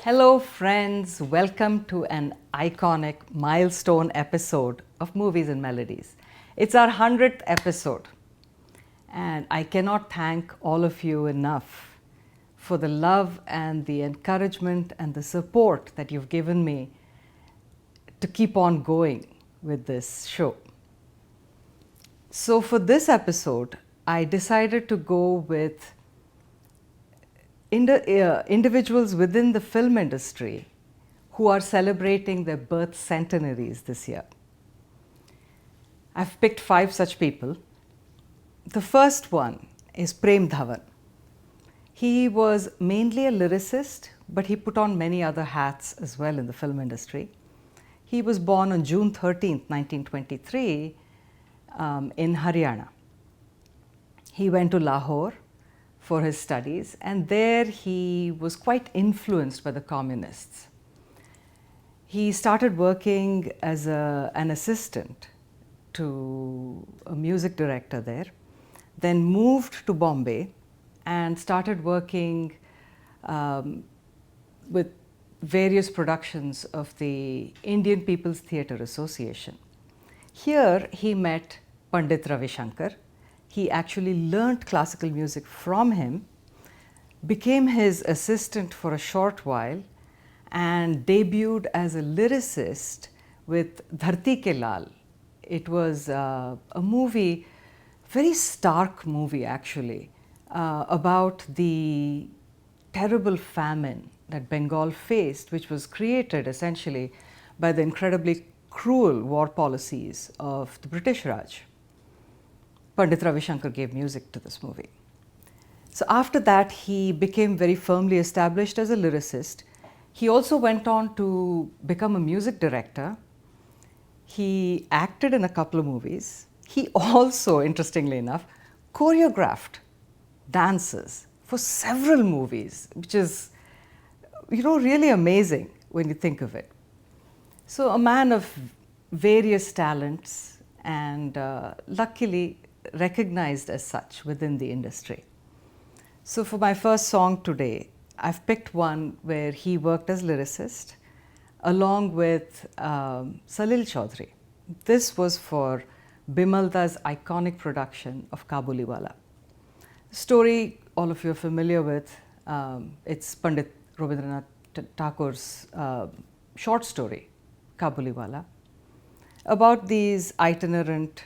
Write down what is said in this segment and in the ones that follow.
Hello friends, welcome to an iconic milestone episode of Movies and Melodies. It's our 100th episode and I cannot thank all of you enough for the love and the encouragement and the support that you've given me to keep on going with this show. So for this episode, I decided to go with individuals within the film industry who are celebrating their birth centenaries this year. I've picked 5 such people. The first one is Prem Dhawan. He was mainly a lyricist, but he put on many other hats as well in the film industry. He was born on June 13th, 1923 in Haryana. He went to Lahore for his studies, and there he was quite influenced by the communists. He started working as an assistant to a music director there, then moved to Bombay and started working with various productions of the Indian People's Theatre Association. Here he met Pandit Ravi Shankar. He actually learnt classical music from him, became his assistant for a short while, and debuted as a lyricist with Dharti Ke Lal. It was a movie, very stark movie actually, about the terrible famine that Bengal faced, which was created essentially by the incredibly cruel war policies of the British Raj. Pandit Ravi Shankar gave music to this movie. So after that, he became very firmly established as a lyricist. He also went on to become a music director. He acted in a couple of movies. He also, interestingly enough, choreographed dances for several movies, which is, really amazing when you think of it. So a man of various talents and luckily recognized as such within the industry. So for my first song today, I've picked one where he worked as lyricist along with Salil Chaudhary. This was for Bimalda's iconic production of Kabuliwala. The story all of you are familiar with. It's Pandit Rabindranath Tagore's short story, Kabuliwala, about these itinerant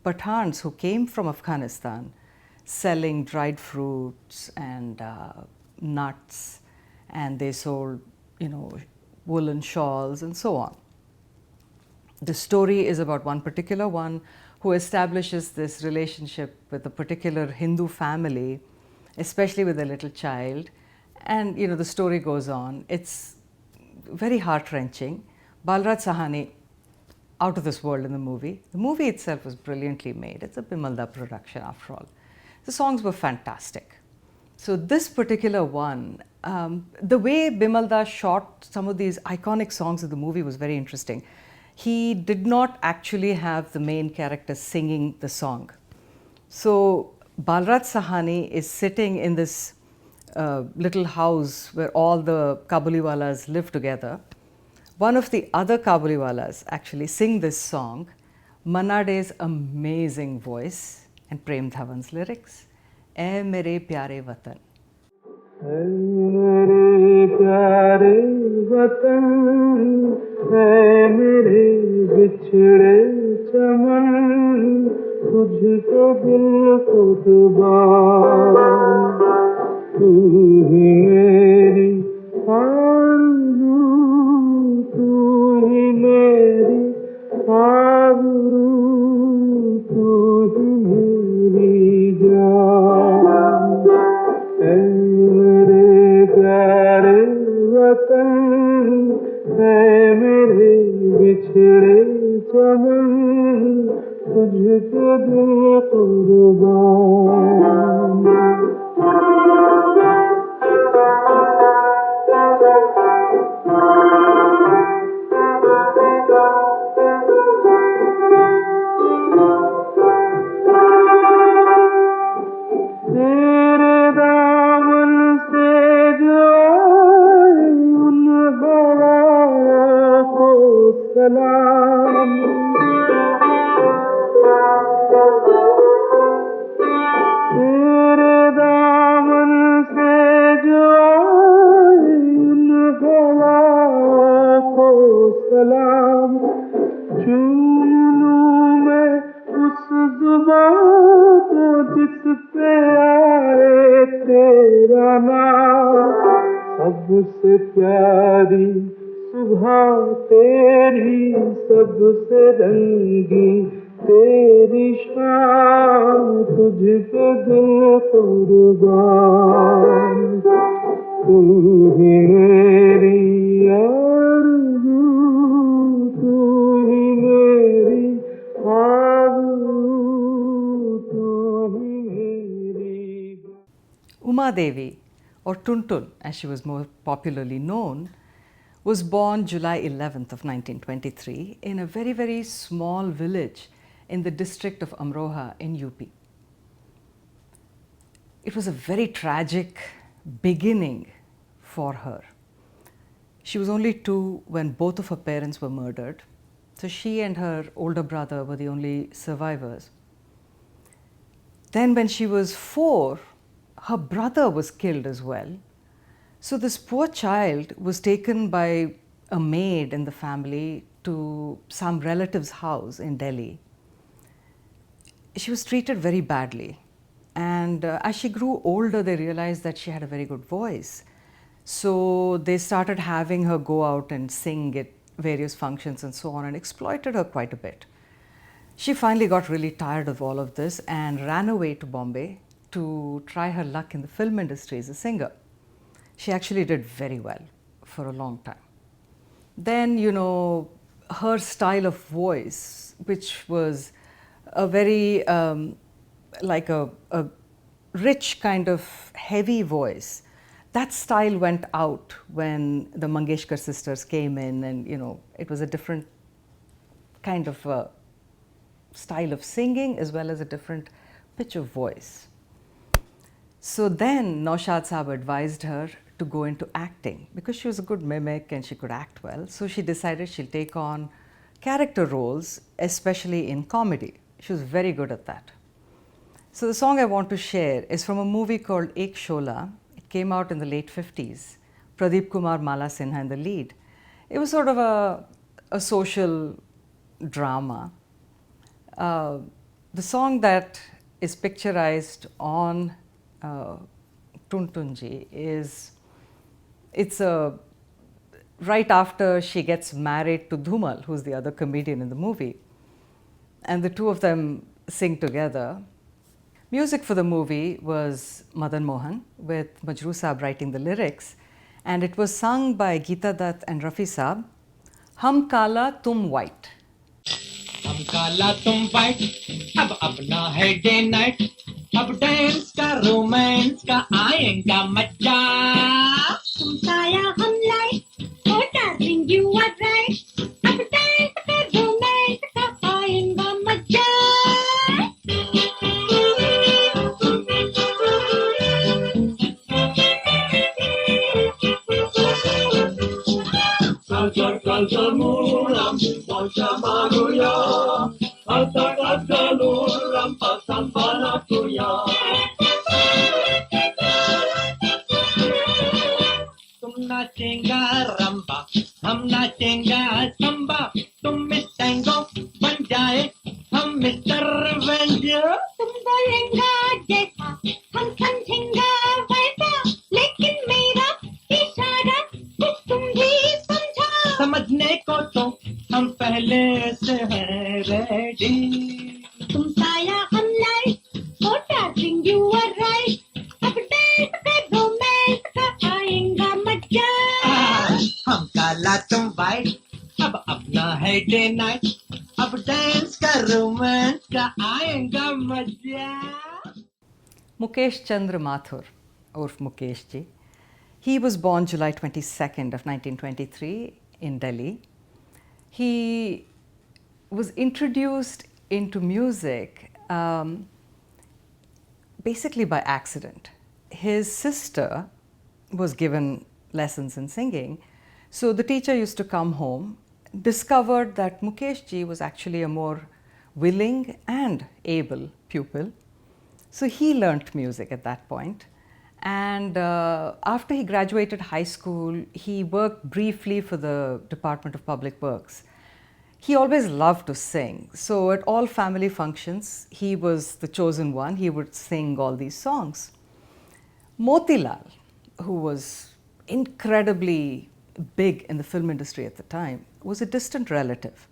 Pathans who came from Afghanistan selling dried fruits and nuts, and they sold, woolen shawls and so on. The story is about one particular one who establishes this relationship with a particular Hindu family, especially with a little child, and the story goes on. It's very heart-wrenching. Balraj Sahani, out of this world in the movie. The movie itself was brilliantly made. It's a Bimalda production after all. The songs were fantastic. So this particular one, the way Bimalda shot some of these iconic songs of the movie was very interesting. He did not actually have the main character singing the song. So Balraj Sahani is sitting in this little house where all the Kabuliwalas live together. One of the other Kabuliwalas actually sing this song, Manade's amazing voice and Prem Dhawan's lyrics, "Ae mere pyare watan." Ae mere pyare watan, ae mere bichhde chaman, tujhko dil qurban, tu hi meri arzu, tu hi meri abru, tu hi meri jaan. Ae mere pyare watan, ae mere bichhde chaman, tujhko dil qurban. Tere daaman se jo तेरे दामन से जो आए उन हवाओं को सलाम चूम लूं मैं उस जुबान को जिस पे आए तेरा नाम सबसे प्यारी सुबह तेरी सबसे रंगी तेरी शाम तुझ पे दिल कुर्बान तू ही मेरी आरज़ू तू ही मेरी आरज़ू तू ही मेरी Uma Devi, or Tuntun as she was more popularly known, was born July 11th of 1923 in a very, very small village in the district of Amroha in UP. It was a very tragic beginning for her. She was only 2 when both of her parents were murdered. So she and her older brother were the only survivors. Then when she was 4, her brother was killed as well. So this poor child was taken by a maid in the family to some relative's house in Delhi. She was treated very badly. And as she grew older, they realized that she had a very good voice. So they started having her go out and sing at various functions and so on, and exploited her quite a bit. She finally got really tired of all of this and ran away to Bombay to try her luck in the film industry as a singer. She actually did very well for a long time. Then, her style of voice, which was a very like a rich kind of heavy voice, that style went out when the Mangeshkar sisters came in, and it was a different kind of style of singing as well as a different pitch of voice. So then Naushad Saab advised her to go into acting because she was a good mimic and she could act well. So she decided she'll take on character roles, especially in comedy. She was very good at that. So the song I want to share is from a movie called Ek Shola. It came out in the late 50s. Pradeep Kumar Mala Sinha in the lead. It was sort of a social drama. The song that is picturized on Tuntunji it's right after she gets married to Dhumal, who's the other comedian in the movie. And the two of them sing together. Music for the movie was Madan Mohan, with Majroo Saab writing the lyrics. And it was sung by Geeta Dutt and Rafi Saab. Hum Kala Tum White. हम काला तुम white अब अपना है day night अब dance का romance का आएगा मजा तुम साया हम light oh darling you are right अब डांस का रोमांस का आएगा मजा Kaljamuram, Panchamaruya, Altakaluram, Pasampanatuya. तुम नाचेंगा रंबा, हम नाचेंगा संबा, तुम मिस टैंगो बन जाए, हम मिस्टर वेंजर. तुम बोलेंगा जैसा हम समझेंगा वैसा लेकिन मेरा इशारा कुछ तुम भी समझा समझने को तो हम पहले से हैं रेडी तुम साया हम light oh darling you are right अब डांस का रोमांस का आएगा मजा हम काला तुम वाइट अब अपना है डे नाइट अब डांस का रोमांस का आएगा मजा. Mukesh Chandra Mathur, or Mukesh ji. He was born July 22nd of 1923 in Delhi. He was introduced into music basically by accident. His sister was given lessons in singing. So the teacher used to come home discovered that Mukesh ji was actually a more willing and able pupil. So he learnt music at that point. And after he graduated high school, he worked briefly for the Department of Public Works. He always loved to sing. So at all family functions, he was the chosen one. He would sing all these songs. Motilal, who was incredibly big in the film industry at the time, was a distant relative.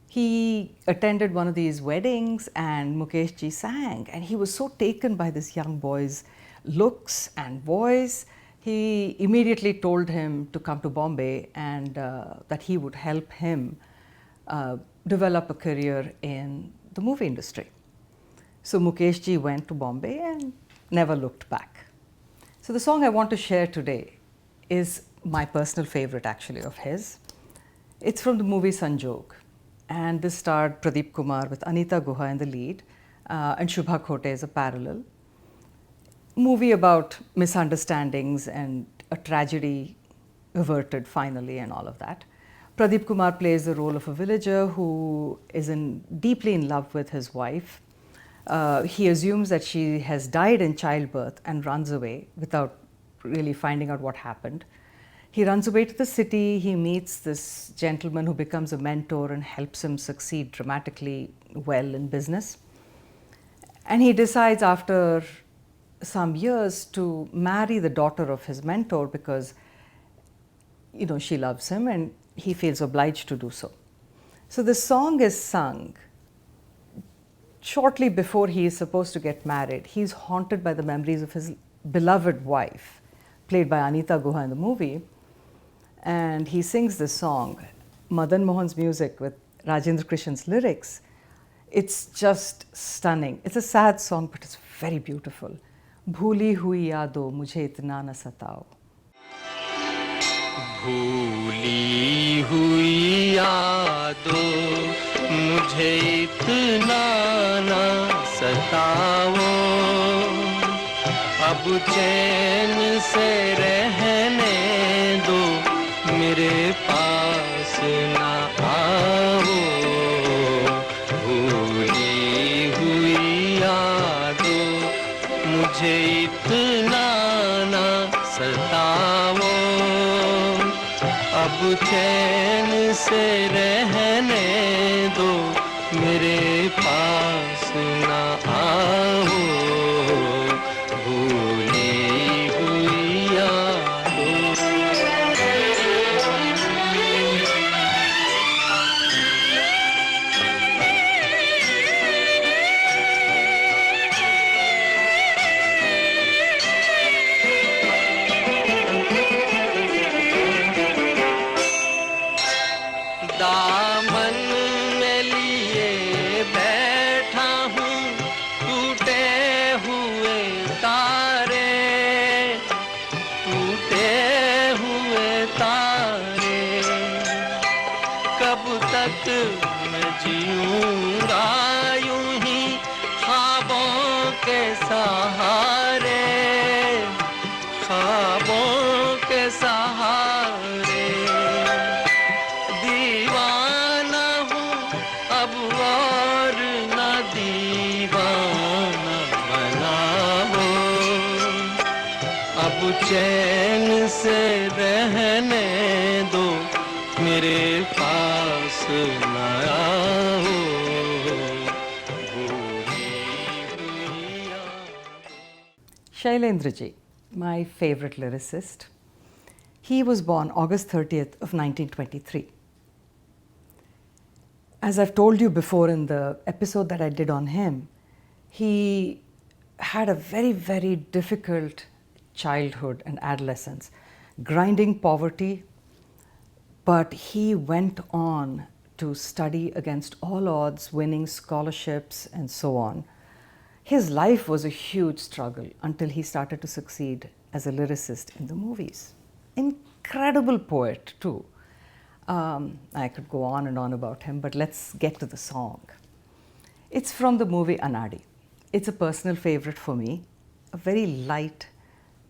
He attended one of these weddings and Mukesh ji sang, and he was so taken by this young boy's looks and voice. He immediately told him to come to Bombay and that he would help him develop a career in the movie industry. So Mukesh ji went to Bombay and never looked back. So the song I want to share today is my personal favorite actually of his. It's from the movie Sanjog, and this starred Pradeep Kumar with Anita Guha in the lead and Shubha Khote as a parallel. Movie about misunderstandings and a tragedy averted finally and all of that. Pradeep Kumar plays the role of a villager who is deeply in love with his wife. He assumes that she has died in childbirth and runs away without really finding out what happened. He runs away to the city. He meets this gentleman who becomes a mentor and helps him succeed dramatically well in business. And he decides after some years to marry the daughter of his mentor because, you know, she loves him and he feels obliged to do so. So the song is sung shortly before he is supposed to get married. He's haunted by the memories of his beloved wife, played by Anita Guha in the movie. And he sings this song, Madan Mohan's music with Rajendra Krishan's lyrics. It's just stunning. It's a sad song, but it's very beautiful. Bhuli hui yaadon mujhe itna na satao. भूली हुई यादों मुझे इतना ना सताओ, अब चैन से रहने दो, मेरे पास ना आओ। भूली हुई यादों मुझे इतना ना सताओ, अब चैन से रहने दो, मेरे पास ना आओ। भूली हुई यादों। दामन में लिए बैठा हूँ टूटे हुए तारे, टूटे हुए तारे। कब तक मैं जीऊँगा यूं ही ख्वाबों के सहारे, ख्वाबों के सहारे। दीवाना हूँ अब और न दीवाना बनाओ, अब चैन से रहने दो, मेरे पास न आओ। Shailendra ji, my favorite lyricist. He was born August 30th of 1923. As I've told you before in the episode that I did on him, he had a very, very difficult childhood and adolescence, grinding poverty, but he went on to study against all odds, winning scholarships and so on. His life was a huge struggle until he started to succeed as a lyricist in the movies. Incredible poet too. I could go on and on about him, but let's get to the song. It's from the movie Anadi. It's a personal favorite for me, a very light,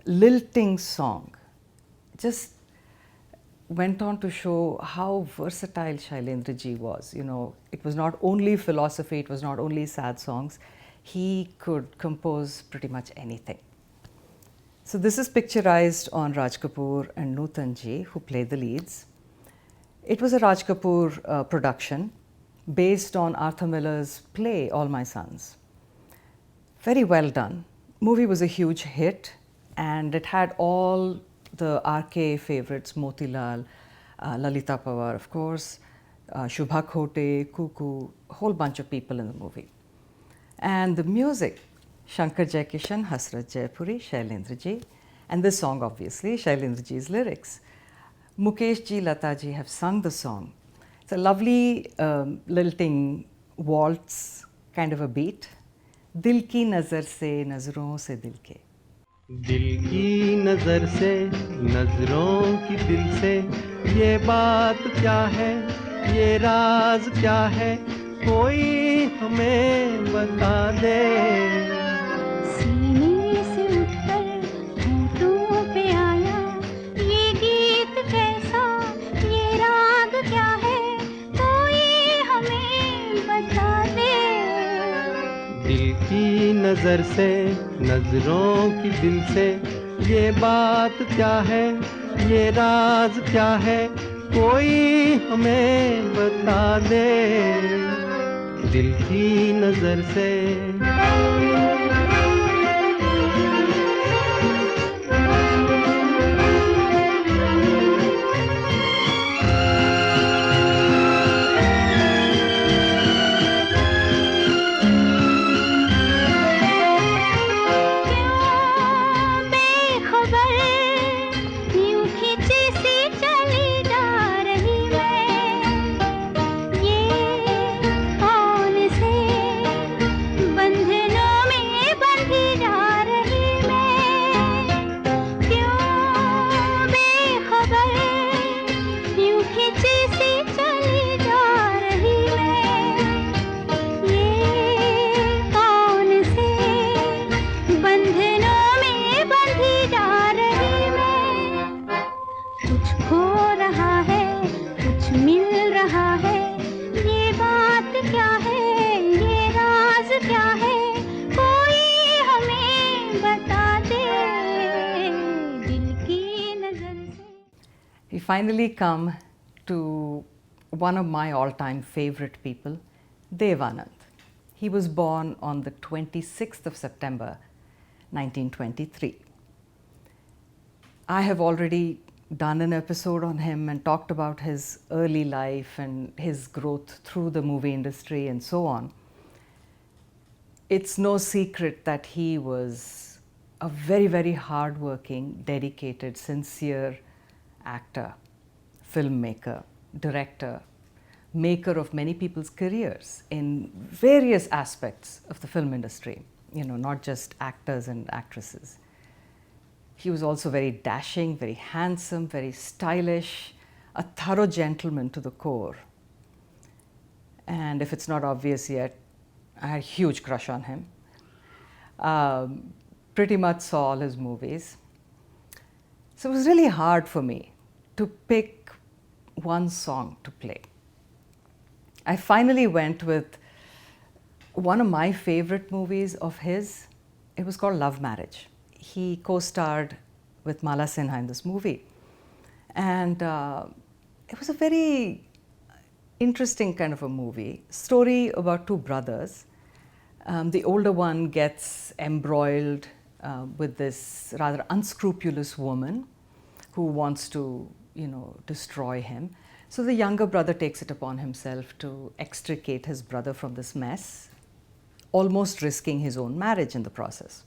lilting song. Just went on to show how versatile Shailendra ji was. You know, it was not only philosophy, it was not only sad songs. He could compose pretty much anything. So this is picturized on Raj Kapoor and Nutan ji, who play the leads. It was a Raj Kapoor production based on Arthur Miller's play All My Sons. Very well done. Movie was a huge hit, and it had all the RK favorites, Motilal, Lalita Pawar, of course, Shubha Khote, Kuku, a whole bunch of people in the movie. And the music, Shankar Jaikishan, Hasrat Jaipuri, Shailendra ji, and this song obviously, Shailendra ji's lyrics. Mukesh ji, Lata ji have sung the song. It's a lovely lilting waltz kind of a beat. Dil ki nazar se, nazron se dil ke. दिल की नजर से नजरों की दिल से ये बात क्या है, ये राज क्या है, कोई हमें बता दे। सीने से उठकर होठों पे आया ये गीत कैसा, ये राग क्या है, कोई हमें बता दे। दिल की नजर से नजरों की दिल से ये बात क्या है, ये राज क्या है, कोई हमें बता दे। दिल की नजर से We finally come to one of my all-time favorite people, Dev Anand. He was born on the 26th of September, 1923. I have already done an episode on him and talked about his early life and his growth through the movie industry and so on. It's no secret that he was a very, very hardworking, dedicated, sincere actor, filmmaker, director, maker of many people's careers in various aspects of the film industry, you know, not just actors and actresses. He was also very dashing, very handsome, very stylish, a thorough gentleman to the core. And if it's not obvious yet, I had a huge crush on him. Pretty much saw all his movies. So it was really hard for me to pick one song to play. I finally went with one of my favorite movies of his. It was called Love Marriage. He co-starred with Mala Sinha in this movie. And it was a very interesting kind of a movie. Story about two brothers. The older one gets embroiled with this rather unscrupulous woman who wants to, you know, destroy him. So the younger brother takes it upon himself to extricate his brother from this mess, almost risking his own marriage in the process.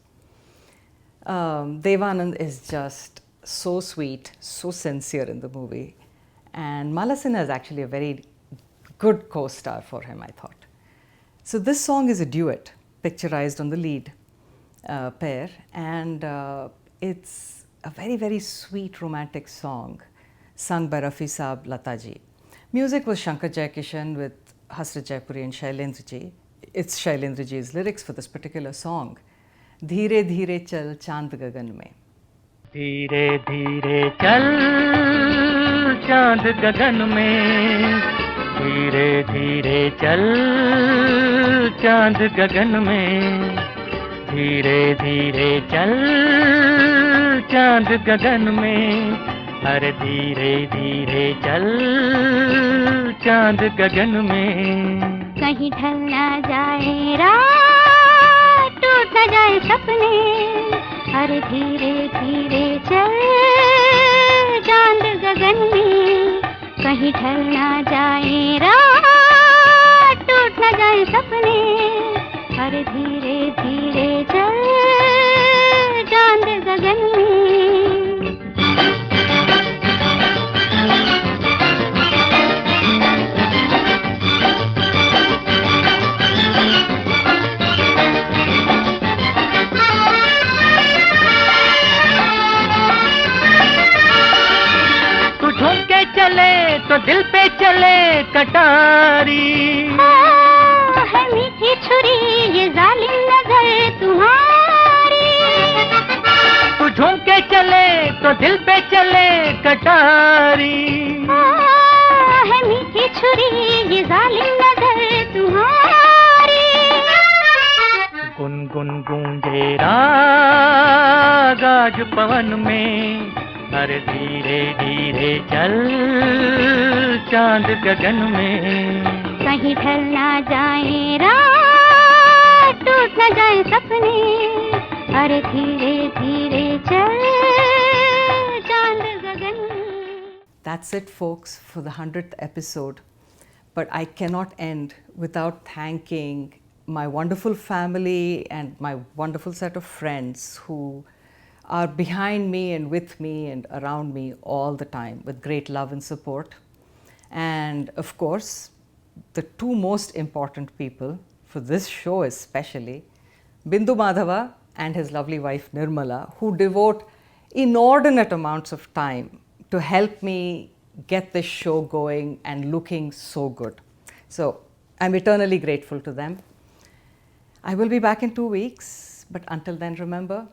Dev Anand is just so sweet, so sincere in the movie. And Mala Sinha is actually a very good co-star for him, I thought. So this song is a duet, picturized on the lead pair. And it's a very, very sweet romantic song, sung by Rafi Saab, Lata ji. Music was Shankar Jaikishan with Hasrat Jaipuri and Shailendra ji. It's Shailendra ji's lyrics for this particular song. धीरे धीरे चल चांद गगन में. धीरे धीरे चल चांद गगन में, धीरे धीरे चल चांद गगन में, धीरे धीरे चल चांद गगन में, अरे धीरे धीरे चल चांद गगन में। कहीं ढल ना जाए रात, टूट न जाए सपने, अरे धीरे धीरे चल चांद गगन में। कहीं ढल ना जाए रात, टूट न जाए सपने, अरे धीरे धीरे चल चांद गगन में। चले तो दिल पे चले कटारी, है मीठी छुरी ये जालिम नजर तुम्हारी। तू झूम के चले तो दिल पे चले कटारी, है मीठी छुरी ये जालिम नजर तुम्हारी। गुनगुन गूंजे राग आज पवन में, अरे धीरे धीरे चल चांद गगन में। कहीं ढल ना जाए रात, टूट न जाए सपने, अरे धीरे धीरे चल चांद गगन में। That's it, folks, for the 100th episode. But I cannot end without thanking my wonderful family and my wonderful set of friends who are behind me and with me and around me all the time with great love and support. And of course, the two most important people for this show especially, Bindu Madhava and his lovely wife Nirmala, who devote inordinate amounts of time to help me get this show going and looking so good. So I'm eternally grateful to them. I will be back in 2 weeks, but until then remember,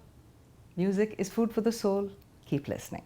music is food for the soul. Keep listening.